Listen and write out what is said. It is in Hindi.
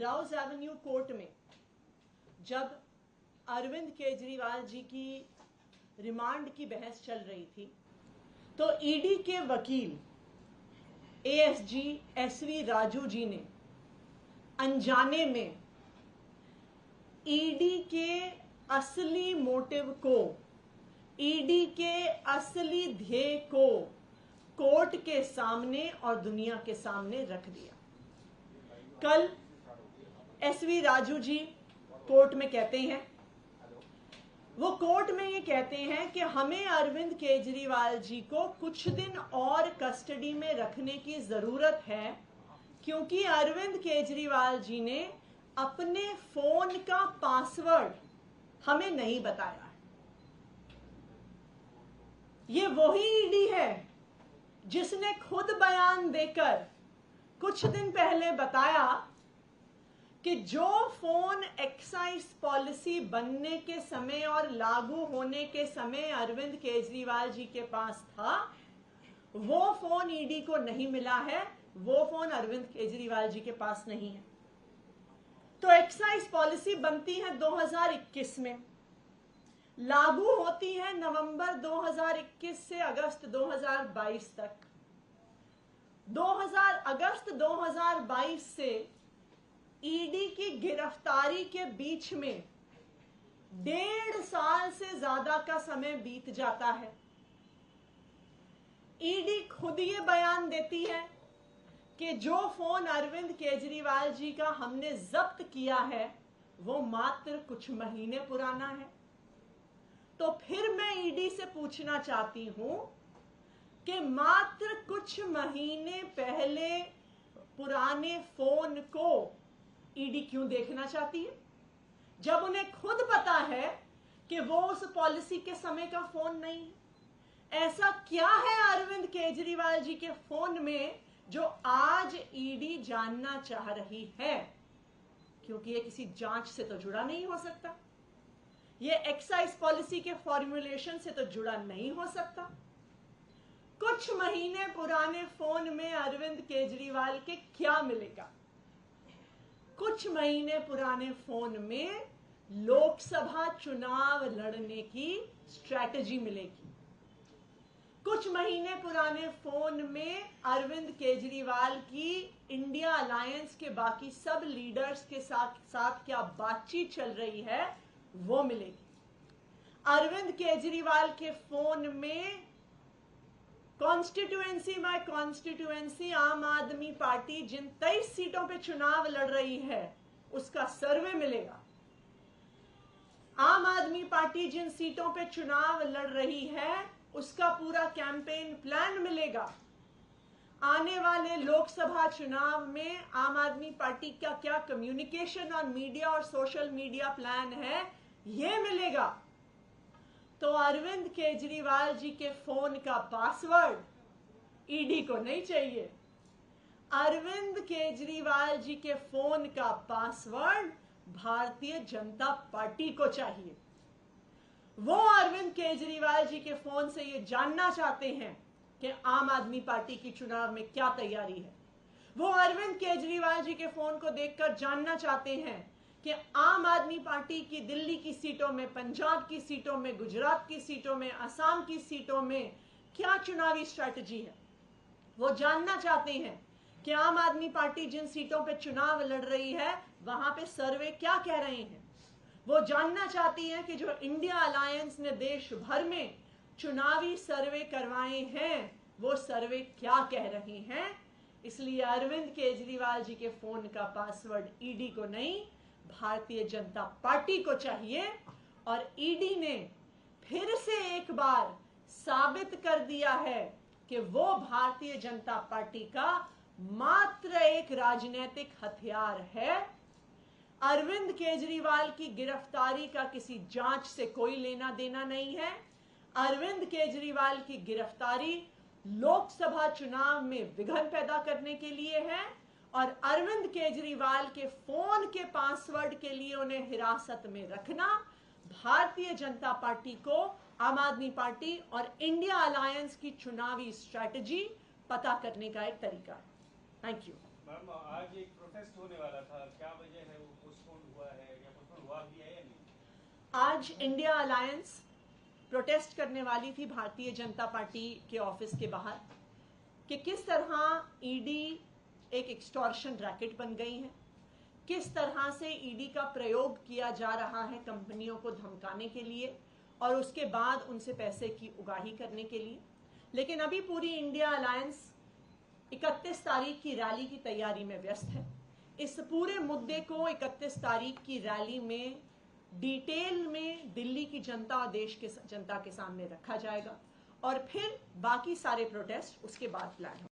राउज एवेन्यू कोर्ट में जब अरविंद केजरीवाल जी की रिमांड की बहस चल रही थी तो ईडी के वकील एएसजी एसवी राजू जी ने अनजाने में ईडी के असली मोटिव को, ईडी के असली ध्येय को कोर्ट के सामने और दुनिया के सामने रख दिया। कल एसवी राजू जी कोर्ट में कहते हैं, वो कोर्ट में ये कहते हैं कि हमें अरविंद केजरीवाल जी को कुछ दिन और कस्टडी में रखने की जरूरत है क्योंकि अरविंद केजरीवाल जी ने अपने फोन का पासवर्ड हमें नहीं बताया। ये वही ईडी है जिसने खुद बयान देकर कुछ दिन पहले बताया कि जो फोन एक्साइज पॉलिसी बनने के समय और लागू होने के समय अरविंद केजरीवाल जी के पास था, वो फोन ईडी को नहीं मिला है, वो फोन अरविंद केजरीवाल जी के पास नहीं है। तो एक्साइज पॉलिसी बनती है 2021 में, लागू होती है नवंबर 2021 से अगस्त 2022 तक। अगस्त 2022 से ईडी की गिरफ्तारी के बीच में 1.5 साल से ज्यादा का समय बीत जाता है। ईडी खुद ये बयान देती है कि जो फोन अरविंद केजरीवाल जी का हमने जब्त किया है वो मात्र कुछ महीने पुराना है। तो फिर मैं ईडी से पूछना चाहती हूं कि मात्र कुछ महीने पहले पुराने फोन को ईडी क्यों देखना चाहती है, जब उन्हें खुद पता है कि वो उस पॉलिसी के समय का फोन नहीं है। ऐसा क्या है अरविंद केजरीवाल जी के फोन में जो आज ईडी जानना चाह रही है, क्योंकि ये किसी जांच से तो जुड़ा नहीं हो सकता, ये एक्साइज पॉलिसी के फॉर्मुलेशन से तो जुड़ा नहीं हो सकता। कुछ महीने पुराने फोन में अरविंद केजरीवाल के क्या मिलेगा? कुछ महीने पुराने फोन में लोकसभा चुनाव लड़ने की स्ट्रैटेजी मिलेगी। कुछ महीने पुराने फोन में अरविंद केजरीवाल की इंडिया अलायंस के बाकी सब लीडर्स के साथ क्या बातचीत चल रही है वो मिलेगी। अरविंद केजरीवाल के फोन में कॉन्स्टिट्यूएंसी बाय कॉन्स्टिट्यूएंसी आम आदमी पार्टी जिन 23 सीटों पे चुनाव लड़ रही है उसका सर्वे मिलेगा। आम आदमी पार्टी जिन सीटों पे चुनाव लड़ रही है उसका पूरा कैंपेन प्लान मिलेगा। आने वाले लोकसभा चुनाव में आम आदमी पार्टी का क्या कम्युनिकेशन और मीडिया और सोशल मीडिया प्लान है ये मिलेगा। तो अरविंद केजरीवाल जी के फोन का पासवर्ड ईडी को नहीं चाहिए, अरविंद केजरीवाल जी के फोन का पासवर्ड भारतीय जनता पार्टी को चाहिए। वो अरविंद केजरीवाल जी के फोन से ये जानना चाहते हैं कि आम आदमी पार्टी की चुनाव में क्या तैयारी है। वो अरविंद केजरीवाल जी के फोन को देखकर जानना चाहते हैं कि आम आदमी पार्टी की दिल्ली की सीटों में, पंजाब की सीटों में, गुजरात की सीटों में, असम की सीटों में क्या चुनावी स्ट्रैटेजी है। वो जानना चाहते हैं कि आम आदमी पार्टी जिन सीटों पे चुनाव लड़ रही है वहां पे सर्वे क्या कह रहे हैं। वो जानना चाहती है कि जो इंडिया अलायंस ने देश भर में चुनावी सर्वे करवाए हैं वो सर्वे क्या कह रहे हैं। इसलिए अरविंद केजरीवाल जी के फोन का पासवर्ड ईडी को नहीं, भारतीय जनता पार्टी को चाहिए। और ईडी ने फिर से एक बार साबित कर दिया है कि वो भारतीय जनता पार्टी का मात्र एक राजनीतिक हथियार है। अरविंद केजरीवाल की गिरफ्तारी का किसी जांच से कोई लेना देना नहीं है। अरविंद केजरीवाल की गिरफ्तारी लोकसभा चुनाव में विघ्न पैदा करने के लिए है और अरविंद केजरीवाल के फोन के पासवर्ड के लिए उन्हें हिरासत में रखना भारतीय जनता पार्टी को, आम आदमी पार्टी और इंडिया अलायंस की चुनावी स्ट्रैटेजी पता करने का एक तरीका है। Thank you. मैम, आज एक प्रोटेस्ट होने वाला था, क्या वजह आज इंडिया अलायंस प्रोटेस्ट करने वाली थी भारतीय जनता पार्टी के ऑफिस के बाहर कि किस तरह ईडी एक एक्सटॉर्शन रैकेट बन गई है, किस तरह से ईडी का प्रयोग किया जा रहा है कंपनियों को धमकाने के लिए और उसके बाद उनसे पैसे की उगाही करने के लिए। लेकिन अभी पूरी इंडिया अलायंस 31 तारीख की रैली की तैयारी में व्यस्त है। इस पूरे मुद्दे को 31 तारीख की रैली में डिटेल में दिल्ली की जनता और देश के जनता के सामने रखा जाएगा और फिर बाकी सारे प्रोटेस्ट उसके बाद प्लान होंगे।